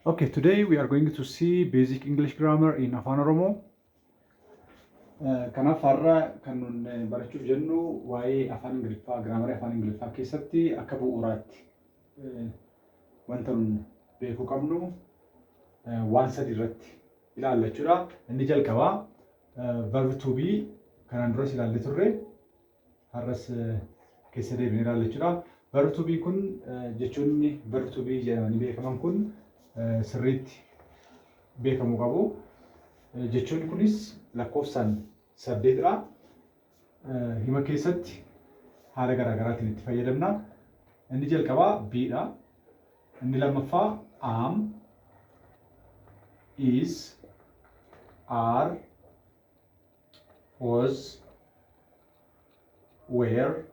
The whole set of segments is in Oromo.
Okay, today we are going to see basic English grammar in Afan Oromo. Kanaaf har'a kan nun barachuuf jennu waa'ee afaan Ingiliffaa, graamarii afaan Ingiliffaa keessatti akka bu'uuraatti wanta nun beekuu qabnu waan sadi irratti ilaalla jechuudha. Inni jalqabaa verb to be kanaan duras ilaallee turre har'as keessa deebinee ilaalla jechuudha. Verb to be kun jechuun verb to be jedhamanii beekaman kun sirriitti beekamuu qabu. Jechuun kunis lakkoofsaan 8dha. Hima keessatti haala garaagaraatiin itti fayyadamna. Inni jalqabaa beedha. Inni lammaffaa am, is, are, was, were,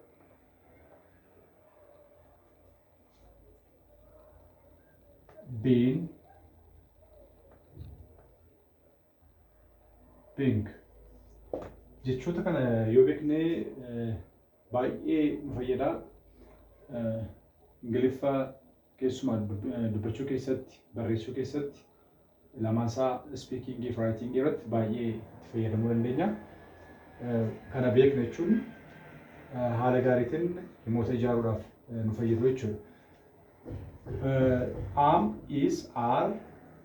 been, being. Jechoota kana yoo beekne baay'ee nu fayyada. Ingiliffa keessumaa dubbachuu keessatti, barreessuu keessatti lamaansaa speaking fi writing irratti baay'ee itti fayyadamuu dandeenya. Kana beekna jechuun haala gaariitiin himoota ijaaruudhaaf nu fayyadu jechuudha. Am, is, are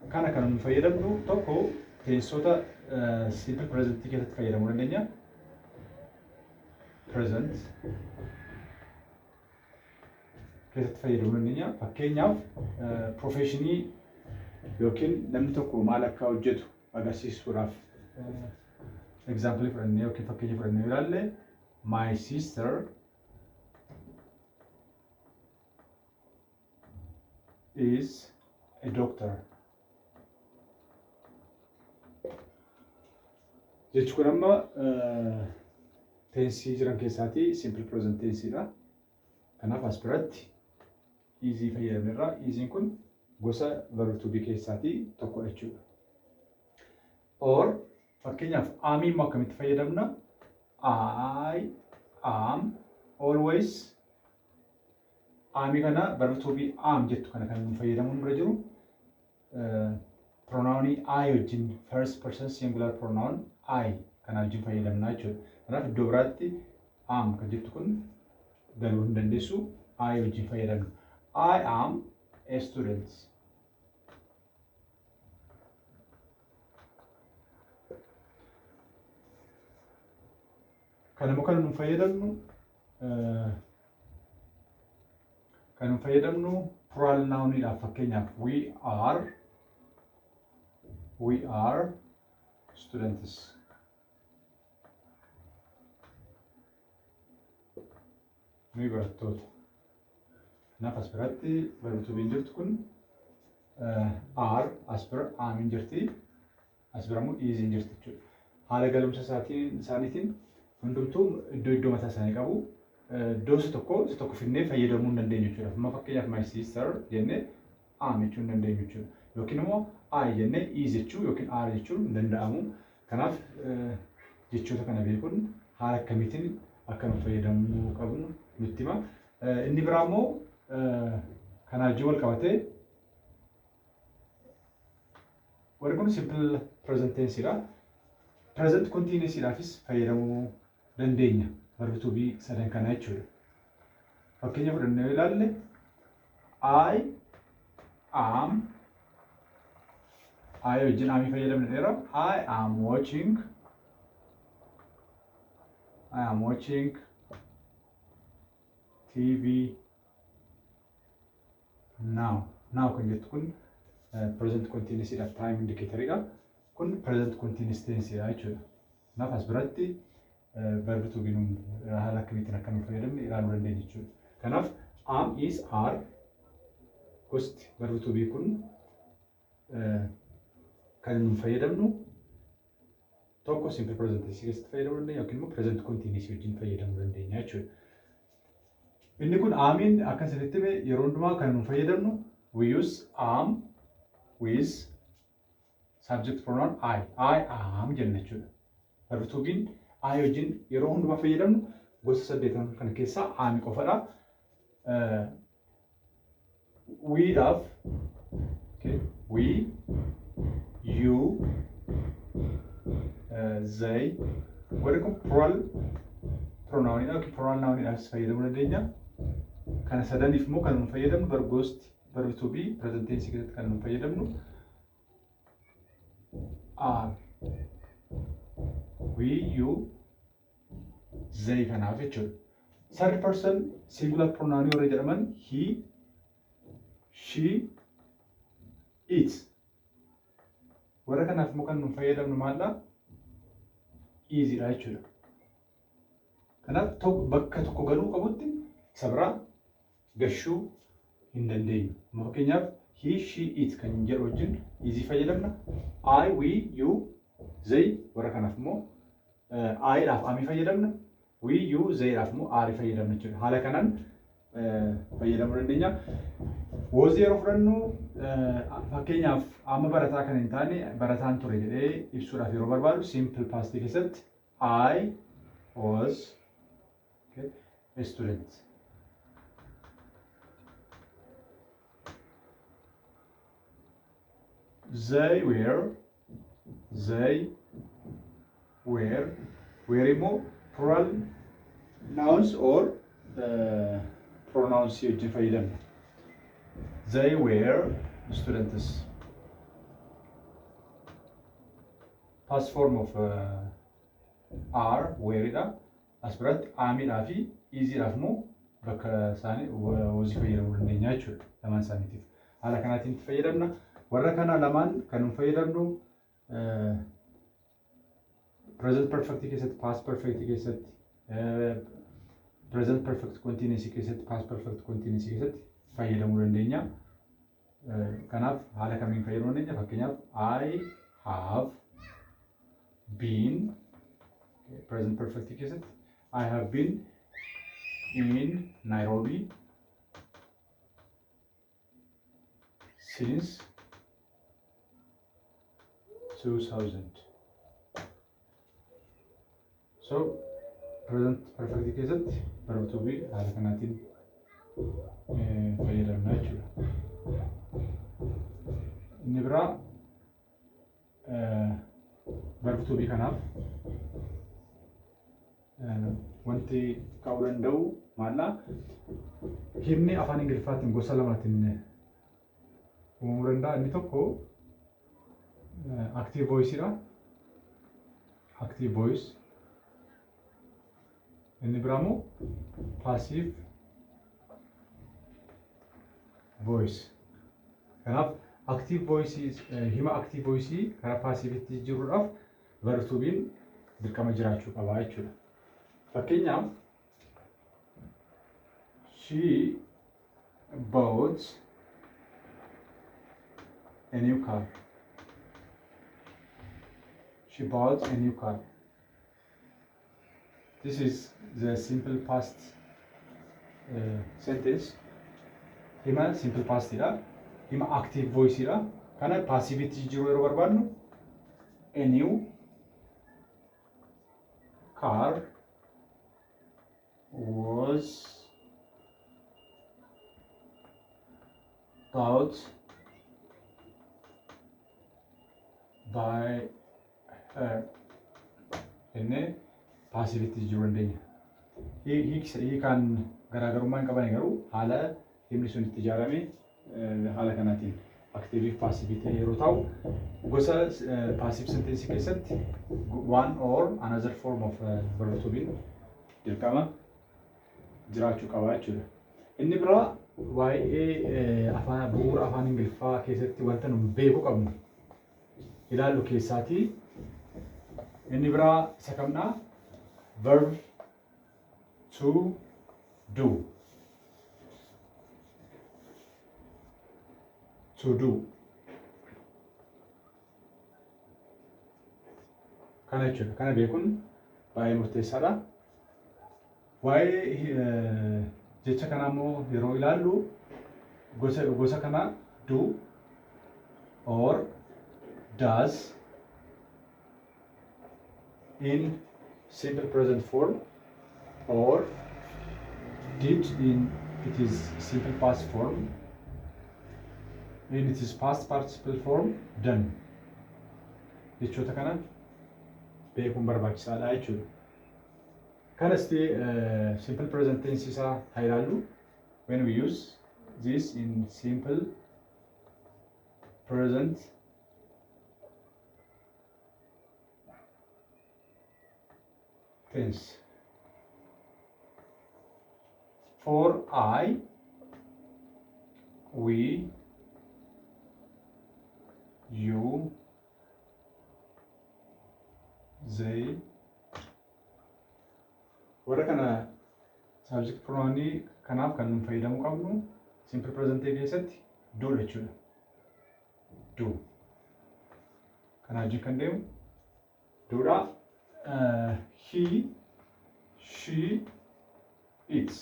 kana kan nu fayyadamnu tokko teessota simple present keessatti fayyadamuu dandeenya. Present keessatti fayyadamuu dandeenya. Fakkeenyaaf professionii yookiin namni tokko maal akka hojjetu agarsiisuudhaaf example fudhannee yookiin fakkeenya fudhannee ilaalle my sister is a doctor. Jechuun kun amma teensii jiran keessaati simple present tensiidha. Kanaaf as biratti easy fayyadamneerra. Easy kun gosa verb to be keessaati tokko jechuudha. Or fakkeenyaaf am immoo akkamitti fayyadamna? I am always. Ami kana verb to be am jettu kana kan fayyadamuun bira jiru pronounii I wajjin first person singular pronoun I kana wajjin fayyadamna jechuudha. Kanaaf iddoo biraatti am kan jettu kun galuu hin dandeessu. I wajjin fayyadamna. I am a student. Kanammoo kan nu fayyadamnu kan fayyadamnu plural nounidhaaf fakkeenyaaf we are students. Nuyi barattoota. Kanaaf as biratti verb to be jirtu kun are as bira am hin jirti. As bira immoo is hin jirti jechuudha. Haala galumsa isaaniitiin hundumtuu iddoo mataa isaanii qabu. Iddoo si tokko finnee fayyadamuu hin dandeenyu jechuudha. Amma fakkeenyaaf my sister jennee am jechuu hin dandeenyu jechuudha. Yookiin immoo I jennee is jechuu yookiin are jechuun hin danda'amu. Kanaaf jechoota kana beekuun haala akkamiitiin akka nu fayyadamuu qabnu nutti hima. Inni biraa immoo kanaa wajjin wal qabatee warri kun simple present tensiidha. Present continuousdhaafis fayyadamuu dandeenya. Verb to be sadan kana jechuudha. Fakkeenya fudhannee yoo ilaalle I am I wajjin amii fayyadamneera. I am watching TV now. Now kan jettu kun present continuousdhaaf time indicator'idha. Kun present continuous tense'dha jechuudha. Kanaaf as biratti verb to be haala akkamiitiin akka nu fayyadamne ilaaluu dandeenya jechuudha. Kanaaf am, is, are gosti verb to be kun kan nu fayyadamnu tokko simple present tense keessatti fayyadamuu dandeenya yookiin immoo present continuous wajjin fayyadamuu dandeenya jechuudha. Inni kun amiin akka sirriitti yeroo hundumaa kan nu fayyadamnu we use am with subject pronoun I am jenna jechuudha. Verb to be I wajjin yeroo hundumaa fayyadamnu gosa 8 kan keessaa ami qofadha. We have, okay, we we, you, they. Warri kun plural pronounidha yookiin plural nounidhaafis fayyadamuu dandeenya. Kana sadaniif immoo kan nu fayyadamnu verb ghost, verb to be, present tense keessatti kan nu fayyadamnu are, we, you, they kanaaf jechuudha. Third person singular pronoun warra jedhaman he, she, it. Warra kanaaf immoo kan nu fayyadamnu maalla easy dha jechuudha. Kanaaf bakka tokko galuu qabutti isa biraa gashuu hin dandeenyu. Fakkeenyaaf he, she, it kan jedhu wajjin easy fayyadamna. I, we, you, they warra kanaaf immoo I dhaaf ami fayyadamna. We, you, they dhaaf immoo are fayyadamna jechuudha. Haala kanaan fayyadamuu dandeenya. Was yeroo fudhannu fakkeenyaaf amma barataa kan hin taane barataan ture jedhee ibsuudhaaf yeroo barbaadu simple past keessatti I was a student. They were immoo plural nouns or pronouns wajjin fayyadamna. They were students. Past form of are, were dha. As biratti aamiidhaa fi easyidhaaf immoo bakka isaanii hojii fayyadamuu dandeenya jechuudha. Lamaan isaaniitiif. Haala kanaatiin itti fayyadamna. Warra kana lamaan kan nu fayyadamnu present perfect keessatti, past perfect keessatti, present perfect continuous keessatti, past perfect continuous keessatti fayyadamuu dandeenya. Kanaaf haala kamiin fayyadamuu dandeenya? Fakkeenyaaf I have been, present perfect keessatti I have been in Nairobi since 2000. So present perfect keessatti verb to be haala kanaatiin fayyadamna jechuudha. Inni biraa verb to be kanaaf wanti ka'uu danda'u maalla himni afaan Ingiliffaatiin gosa lamaatiin uumamuu danda'a. Inni tokko active voice dha. Active voice. Inni biraa immoo passive voice. Kanaaf active voice hima active voice karaa passive'itti jijjiiruudhaaf verb to be'n dirqama jiraachuu qaba jechuudha. Fakkeenyaaf she bought a new car. She bought a new car. This is the simple past sentence. Hima simple past dha. Hima active voice dha. Kana passive'itti jijjiiruu yeroo barbaadnu a new car was bought by her. Inni passive'itti jijjiiruu dandeenya. Hiikaan garaagarummaa hin qaban garuu haala himni sun itti ijaarame haala kanaatiin active fi passive ta'e yeroo ta'u gosa passive sentence keessatti one or another form of verb to be dirqama jiraachuu qaba jechuudha. Inni biraa waa'ee afaan bu'uura afaan Ingiliffaa keessatti wanta nu beekuu qabnu ilaallu keessaatii inni biraa isa kamdha? Verb to do. To do. Kana jechuudha. Kana beekuun baay'ee murteessaadha. Waa'ee jecha kanaa immoo yeroo ilaallu gosa kana do or does in simple present form or did in it is simple past form in its past participle form done. Jechoota kana beekuun barbaachisaadha jechuudha. Kanas simple present tense isaa haa ilaallu. When we use this in simple present tense. For I, we, you, they. Warra kana subject pronoun kanaaf kan nun fayyadamuu qabnu simple present keessatti do jechuudha. Do. Kana wajjin kan deemu doodha. He, she, it.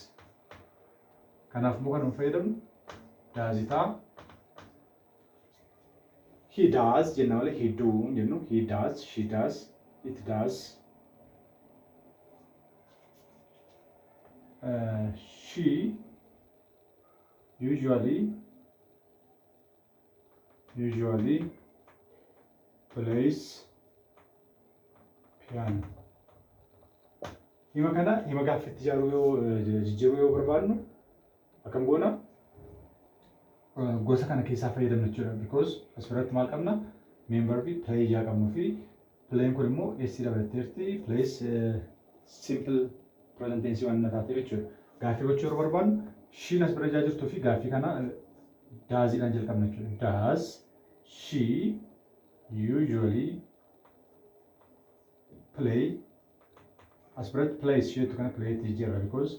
Kanaaf immoo kan nun fayyadamnu daazitaa. He does jenna malee he do jennu. He does, she does, it does. She usually plays piano. Hima kana hima gaaffitti jijjiiruu yoo barbaadnu akkam goona gosa kana keessaa fayyadamna jechuudha. Because asirratti maal qabna member fi play yaa qabnu fi playing kun immoo s dabalatteerti plays simple present tense waan nataatee jechuudha. Gaaffii gochuu yeroo barbaadnu shiin as bira jirtuu fi gaaffii kana daaziidhaan jalqabna jechuudha. Does she usually play as biratti plays sheetu kana play itti jira because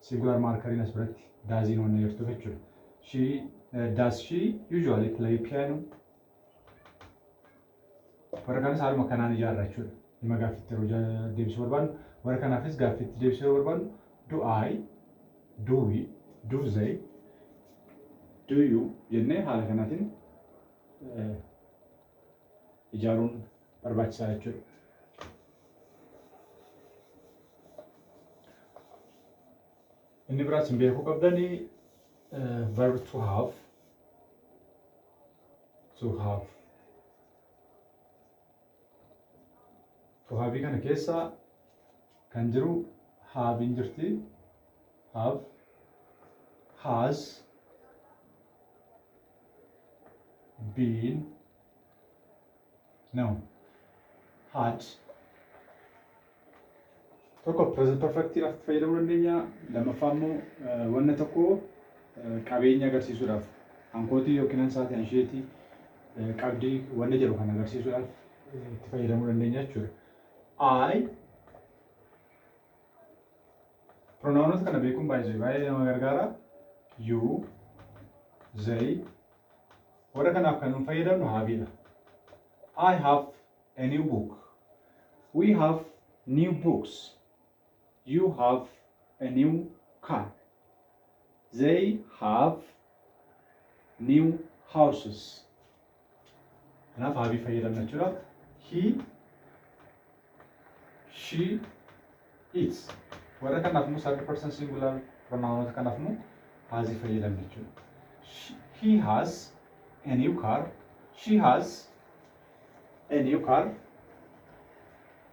singular markerin as biratti daaziin waan jirtuu jechuudha. Does she usually play piano? Warra kanas haaluma kanaan ijaarra jechuudha. Hima gaaffitti yeroo deebisuu barbaadnu warra kanaafis gaaffitti deebisuu yeroo barbaadnu do I, do we, do they, do you jennee haala kanaatiin ijaaruun barbaachisaa jechuudha. Inni biraas hin beekuu qabdanii verb to have. To have. To have kana keessa kan jiru have in jirti. Have, has, been, no, had. Tokko present perfect irratti fayyadamuu dandeenya. Lammaffaa immoo wanna tokko qabeenya agarsiisuudhaaf hankootii yookiin ansaatii ansheetii qabdii wanna jedhu kan agarsiisuudhaaf itti fayyadamuu dandeenya jechuudha. I pronounota kana beekuun baay'ee nama gargaara. You, they. Warra kanaaf kan nun fayyadamnu haveedha. I have a new book. We have new books. You have a new car. They have new houses. Kanaaf have fayyadamna jechuudha. He, she, it. Warra kanaaf immoo third person singular pronounota kanaaf immoo has fayyadamna jechuudha. He has a new car. She has a new car.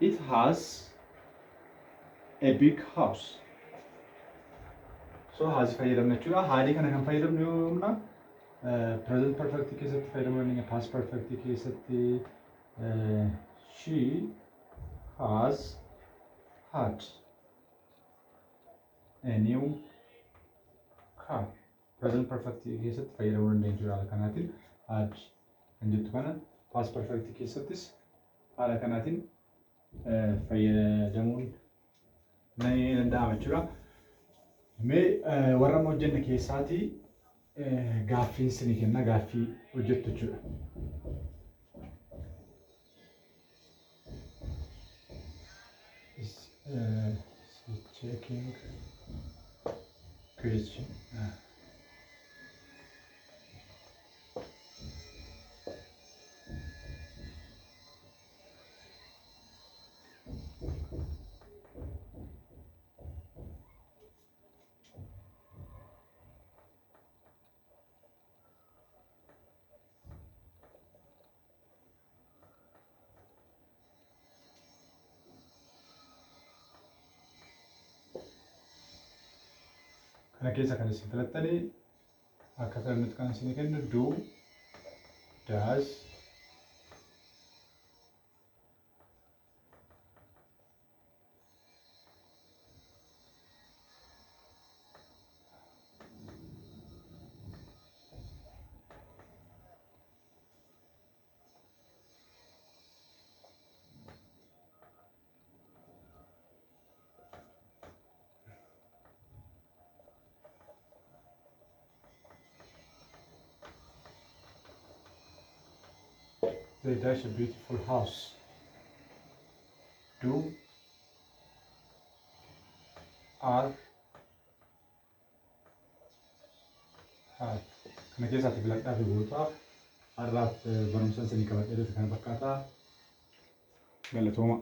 It has a big house. So has fayyadamna jechuudha. Haadhi kana kan fayyadamnu yoo humna present perfect keessatti fayyadamuu dandeenya. Past perfect keessatti she has had a new car. Present perfect keessatti fayyadamuu dandeenya jechuudha. Kanaatiin had kan jettu kana past perfect keessattis haala kanaatiin fayyadamuun ni danda'ama jechuudha. Mee warra hojjenne keessaatii gaaffiin isinii kenna gaaffii hojjettu jechuudha. Checking question. kana keessa kan isin filattanii akka kanatti kan isin kennu do does they dash a beautiful house. Do are have. Kana keessatti filadhaa fi goota har'aaf barumsa isinii qabadhee kana fakkaata. Galatooma.